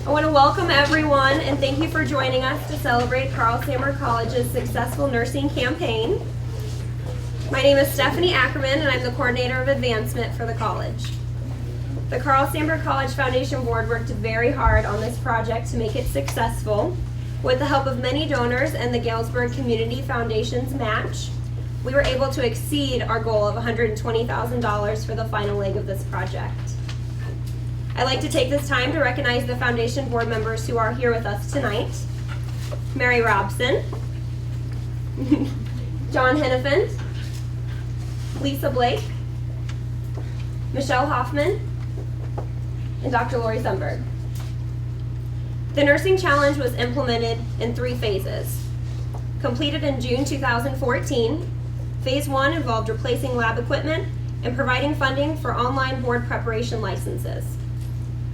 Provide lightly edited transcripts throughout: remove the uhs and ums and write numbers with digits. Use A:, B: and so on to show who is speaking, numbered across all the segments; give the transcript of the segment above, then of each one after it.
A: I want to welcome everyone and thank you for joining us to celebrate Sandburg College's successful nursing campaign. My name is Stephanie Ackermann and I'm the coordinator of advancement for the college. The Sandburg College Foundation Board worked very hard on this project to make it successful. With the help of many donors and the Galesburg Community Foundation's match, we were able to exceed our goal of $120,000 for the final leg of this project. I'd like to take this time to recognize the Foundation Board members who are here with us tonight. Mary Robson, John Hennepin, Lisa Blake, Michelle Hoffman, and Dr. Lori Sundberg. The Nursing Challenge was implemented in 3 phases. Completed in June 2014, Phase 1 involved replacing lab equipment and providing funding for online board preparation licenses.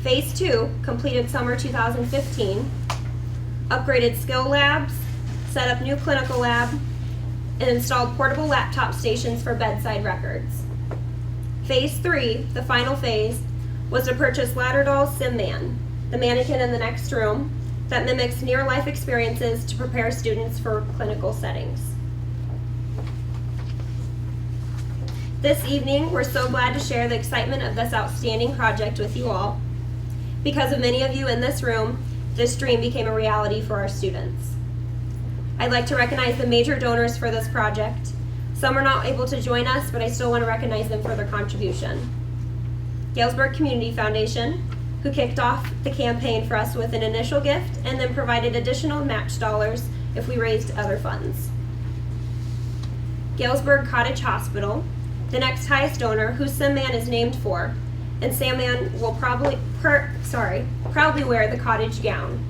A: Phase 2, completed summer 2015, upgraded skill labs, set up new clinical lab, and installed portable laptop stations for bedside records. Phase 3, the final phase, was to purchase Lauderdale's SimMan, the mannequin in the next room, that mimics near-life experiences to prepare students for clinical settings. This evening, we're so glad to share the excitement of this outstanding project with you all. Because of many of you in this room, this dream became a reality for our students. I'd like to recognize the major donors for this project. Some are not able to join us, but I still want to recognize them for their contribution. Galesburg Community Foundation, who kicked off the campaign for us with an initial gift and then provided additional match dollars if we raised other funds. Galesburg Cottage Hospital, the next highest donor, whose SimMan is named for, and SimMan will proudly wear the cottage gown.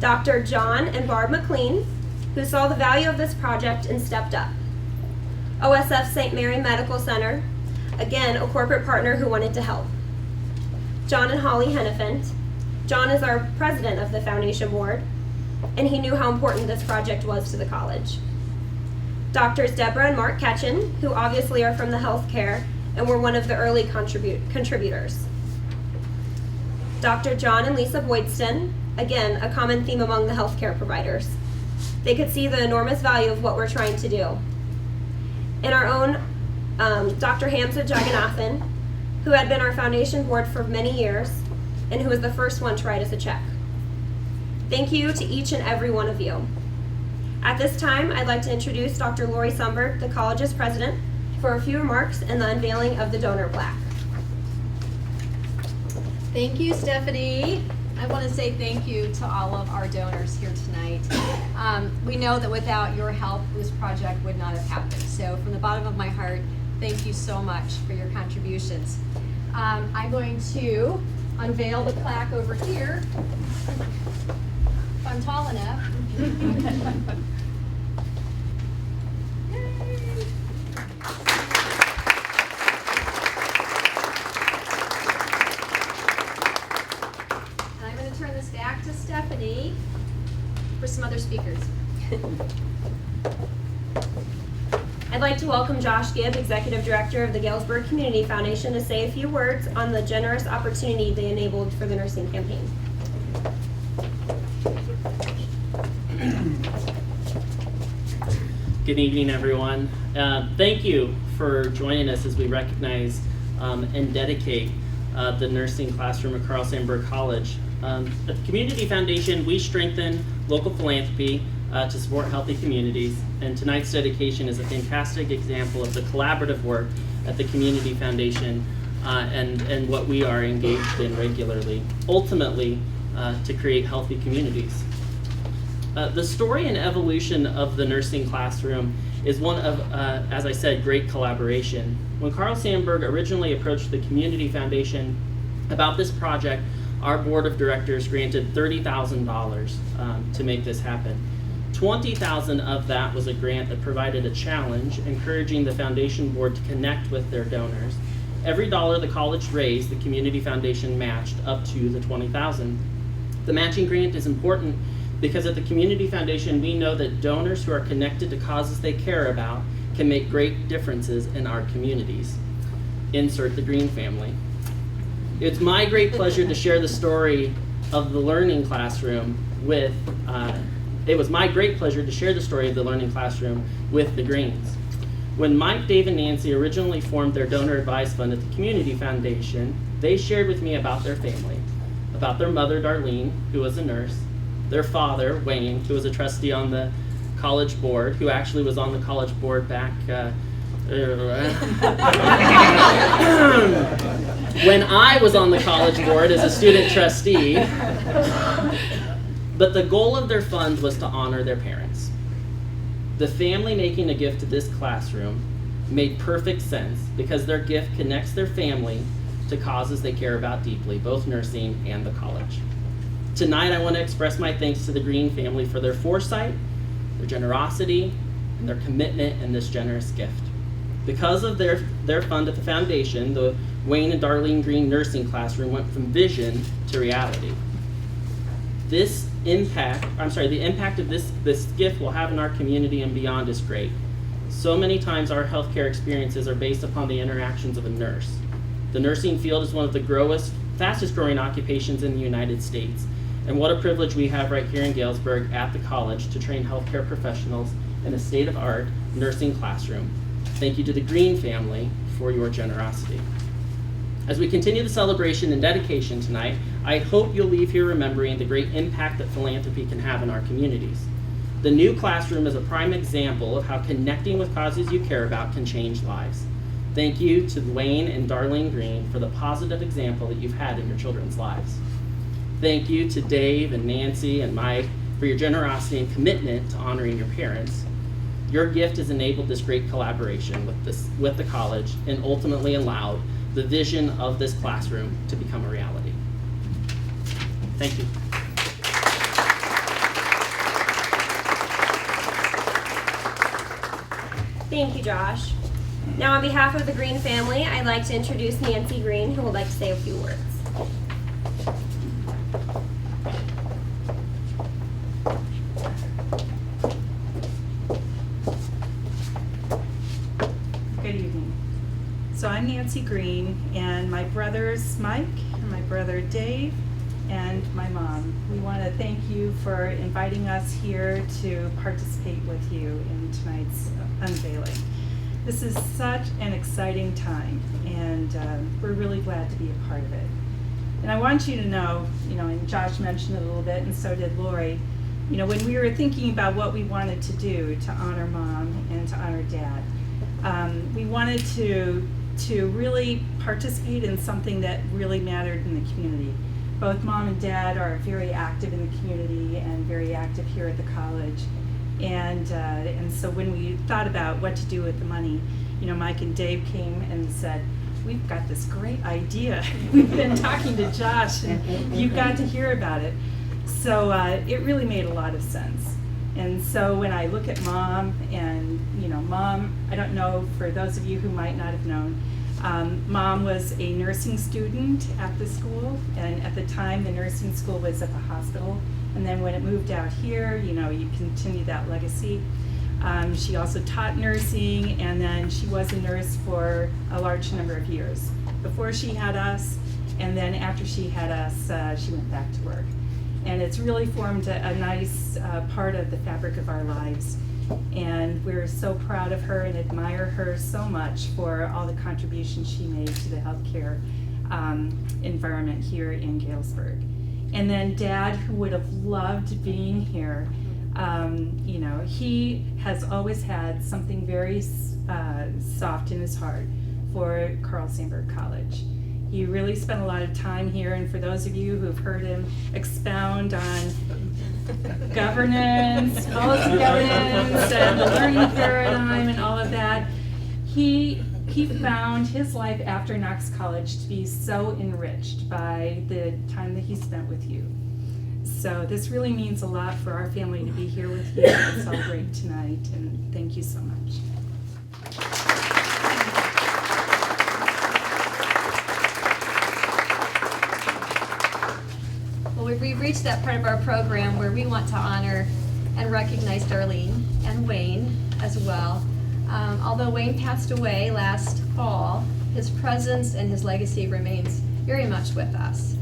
A: Dr. John and Barb McLean, who saw the value of this project and stepped up. OSF St. Mary Medical Center, again a corporate partner who wanted to help. John and Holly Hennepin. John is our president of the Foundation Board, and he knew how important this project was to the college. Doctors Deborah and Mark Ketchen, who obviously are from the healthcare and were one of the early contributors. Dr. John and Lisa Boydston, again, a common theme among the healthcare providers. They could see the enormous value of what we're trying to do. And our own Dr. Hamza Jagannathan, who had been our foundation board for many years and who was the first one to write us a check. Thank you to each and every one of you. At this time, I'd like to introduce Dr. Lori Sundberg, the college's president, for a few remarks and the unveiling of the donor plaque.
B: Thank you, Stephanie. I want to say thank you to all of our donors here tonight. We know that without your help, this project would not have happened. So from the bottom of my heart, thank you so much for your contributions. I'm going to unveil the plaque over here, if I'm tall enough. Back to Stephanie for some other speakers.
A: I'd like to welcome Josh Gibb, Executive Director of the Galesburg Community Foundation, to say a few words on the generous opportunity they enabled for the nursing campaign.
C: Good evening, everyone. Thank you for joining us as we recognize and dedicate the nursing classroom at Sandburg College. At the Community Foundation, we strengthen local philanthropy to support healthy communities, and tonight's dedication is a fantastic example of the collaborative work at the Community Foundation and what we are engaged in regularly, ultimately to create healthy communities. The story and evolution of the nursing classroom is one of, as I said, great collaboration. When Sandburg originally approached the Community Foundation about this project, our board of directors granted $30,000 to make this happen. $20,000 of that was a grant that provided a challenge, encouraging the foundation board to connect with their donors. Every dollar the college raised, the Community Foundation matched up to the $20,000. The matching grant is important because at the Community Foundation, we know that donors who are connected to causes they care about can make great differences in our communities. Insert the Green family. It's my great pleasure to share the story of the Learning Classroom with, it was my great pleasure to share the story of the Learning Classroom with the Greens. When Mike, Dave, and Nancy originally formed their donor advised fund at the Community Foundation, they shared with me about their family, about their mother, Darlene, who was a nurse, their father, Wayne, who was a trustee on the college board, who actually was on the college board back when I was on the college board as a student trustee. But the goal of their fund was to honor their parents. The family making a gift to this classroom made perfect sense because their gift connects their family to causes they care about deeply, both nursing and the college. Tonight, I want to express my thanks to the Green family for their foresight, their generosity, and their commitment in this generous gift. Because of their fund at the foundation, the Wayne and Darlene Green Nursing Classroom went from vision to reality. The impact of this gift will have in our community and beyond is great. So many times our healthcare experiences are based upon the interactions of a nurse. The nursing field is one of the fastest growing occupations in the United States. And what a privilege we have right here in Galesburg at the college to train healthcare professionals in a state-of-the-art nursing classroom. Thank you to the Green family for your generosity. As we continue the celebration and dedication tonight, I hope you'll leave here remembering the great impact that philanthropy can have in our communities. The new classroom is a prime example of how connecting with causes you care about can change lives. Thank you to Wayne and Darlene Green for the positive example that you've had in your children's lives. Thank you to Dave and Nancy and Mike for your generosity and commitment to honoring your parents. Your gift has enabled this great collaboration with the college and ultimately allowed the vision of this classroom to become a reality. Thank you.
A: Thank you, Josh. Now, on behalf of the Green family, I'd like to introduce Nancy Green, who would like to say a few words.
D: Good evening. So I'm Nancy Green, and my brothers Mike and my brother Dave and my mom. We want to thank you for inviting us here to participate with you in tonight's unveiling. This is such an exciting time, and we're really glad to be a part of it. And I want you to know, and Josh mentioned it a little bit, and so did Lori, when we were thinking about what we wanted to do to honor Mom and to honor Dad, we wanted to really participate in something that really mattered in the community. Both Mom and Dad are very active in the community and very active here at the college. And so when we thought about what to do with the money, Mike and Dave came and said, we've got this great idea. We've been talking to Josh, and you've got to hear about it. So it really made a lot of sense. And so when I look at Mom, and Mom, I don't know, for those of you who might not have known, Mom was a nursing student at the school, and at the time the nursing school was at the hospital. And then when it moved out here, you continue that legacy. She also taught nursing, and then she was a nurse for a large number of years before she had us, and then after she had us, she went back to work. And it's really formed a nice part of the fabric of our lives. And we're so proud of her and admire her so much for all the contributions she made to the healthcare environment here in Galesburg. And then Dad, who would have loved being here, he has always had something very soft in his heart for Sandburg College. He really spent a lot of time here, and for those of you who have heard him expound on governance, policy governance, and the learning paradigm and all of that, he found his life after Knox College to be so enriched by the time that he spent with you. So this really means a lot for our family to be here with you and celebrate tonight, and thank you so much.
B: Well, we've reached that part of our program where we want to honor and recognize Darlene and Wayne as well. Although Wayne passed away last fall, his presence and his legacy remains very much with us.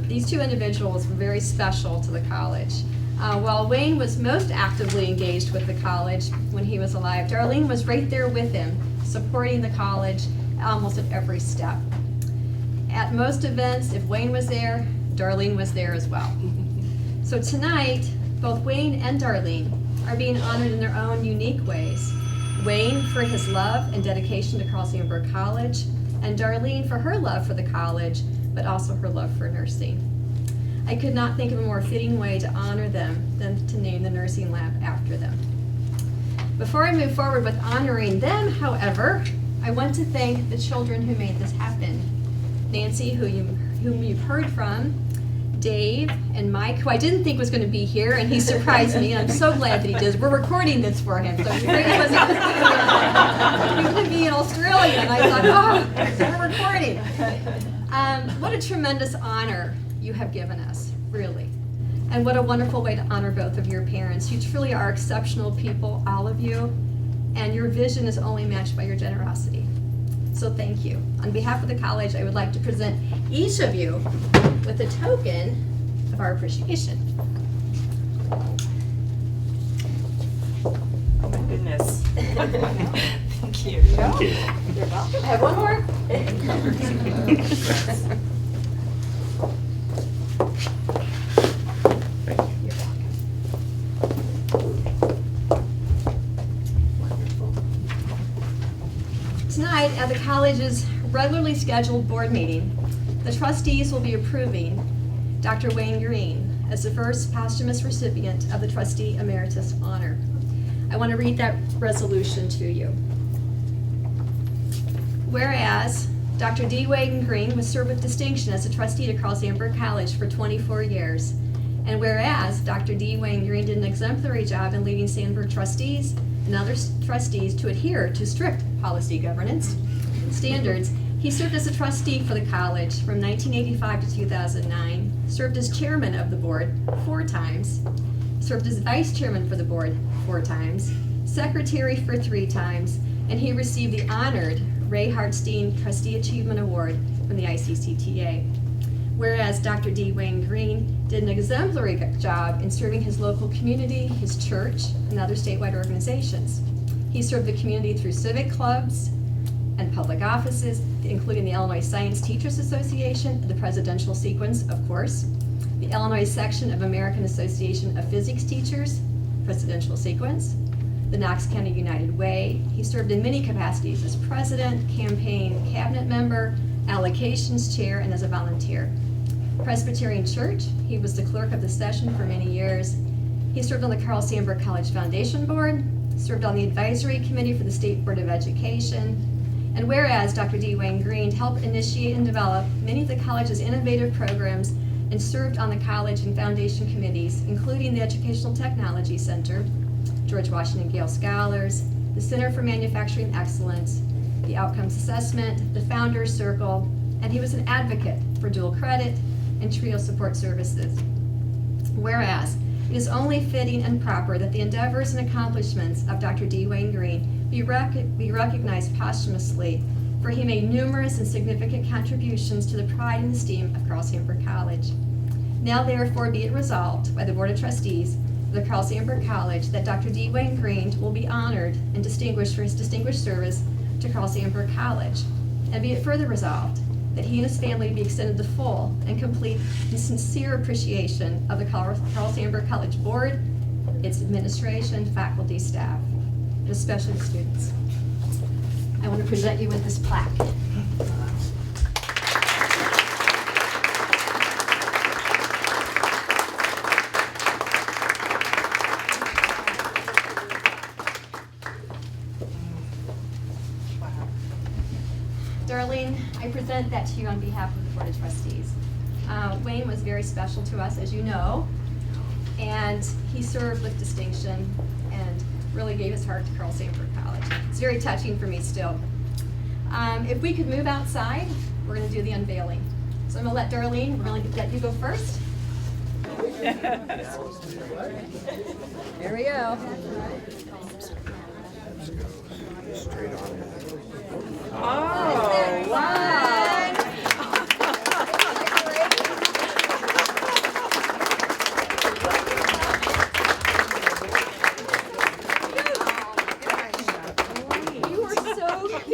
B: These two individuals were very special to the college. While Wayne was most actively engaged with the college when he was alive, Darlene was right there with him, supporting the college almost at every step. At most events, if Wayne was there, Darlene was there as well. So tonight, both Wayne and Darlene are being honored in their own unique ways. Wayne for his love and dedication to Sandburg College, and Darlene for her love for the college, but also her love for nursing. I could not think of a more fitting way to honor them than to name the nursing lab after them. Before I move forward with honoring them, however, I want to thank the children who made this happen. Nancy, whom you've heard from, Dave, and Mike, who I didn't think was going to be here, and he surprised me, and I'm so glad that he did. We're recording this for him, so he wasn't going to be in Australia, and I thought, oh, we're recording. What a tremendous honor you have given us, really. And what a wonderful way to honor both of your parents. You truly are exceptional people, all of you, and your vision is only matched by your generosity. So thank you. On behalf of the college, I would like to present each of you with a token of our appreciation.
D: Oh my goodness. Thank you.
C: Thank you.
B: You're welcome. I have one more. You're welcome. Wonderful. Tonight, at the college's regularly scheduled board meeting, the trustees will be approving Dr. Wayne Green as the first posthumous recipient of the Trustee Emeritus Honor. I want to read that resolution to you. Whereas Dr. D. Wayne Green was served with distinction as a trustee to Sandburg College for 24 years, and whereas Dr. D. Wayne Green did an exemplary job in leading Sandburg trustees and other trustees to adhere to strict policy governance standards, he served as a trustee for the college from 1985 to 2009, served as chairman of the board 4 times, served as vice chairman for the board 4 times, secretary for 3 times, and he received the honored Ray Hartstein Trustee Achievement Award from the ICCTA. Whereas Dr. D. Wayne Green did an exemplary job in serving his local community, his church, and other statewide organizations. He served the community through civic clubs and public offices, including the Illinois Science Teachers Association, the Presidential Sequence, of course, the Illinois section of American Association of Physics Teachers, Presidential Sequence, the Knox County United Way. He served in many capacities as president, campaign cabinet member, allocations chair, and as a volunteer. Presbyterian Church, he was the clerk of the session for many years. He served on the Sandburg College Foundation Board, served on the advisory committee for the State Board of Education, and whereas Dr. D. Wayne Green helped initiate and develop many of the college's innovative programs and served on the college and foundation committees, including the Educational Technology Center, George Washington Gale Scholars, the Center for Manufacturing Excellence, the Outcomes Assessment, the Founders Circle, and he was an advocate for dual credit and TRIO support services. Whereas it is only fitting and proper that the endeavors and accomplishments of Dr. D. Wayne Green be recognized posthumously, for he made numerous and significant contributions to the pride and esteem of Sandburg College. Now therefore be it resolved by the Board of Trustees of the Sandburg College that Dr. D. Wayne Green will be honored and distinguished for his distinguished service to Sandburg College. And be it further resolved that he and his family be extended the full and complete and sincere appreciation of the Sandburg College Board, its administration, faculty, staff, and especially the students. I want to present you with this plaque. Darlene, I present that to you on behalf of the Board of Trustees. Wayne was very special to us, as you know, and he served with distinction and really gave his heart to Sandburg College. It's very touching for me still. If we could move outside, we're going to do the unveiling. So I'm going to let Darlene, we're going to let you go first. There we go.
D: Oh, wow.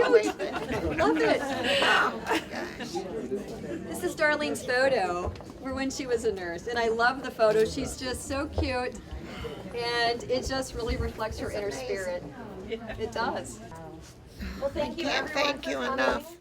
B: Love it. This is Darlene's photo for when she was a nurse, and I love the photo. She's just so cute, and it just really reflects her inner spirit. It does.
A: Well, thank you
E: Can't
A: everyone
E: thank
A: for
E: you
A: coming.
E: enough.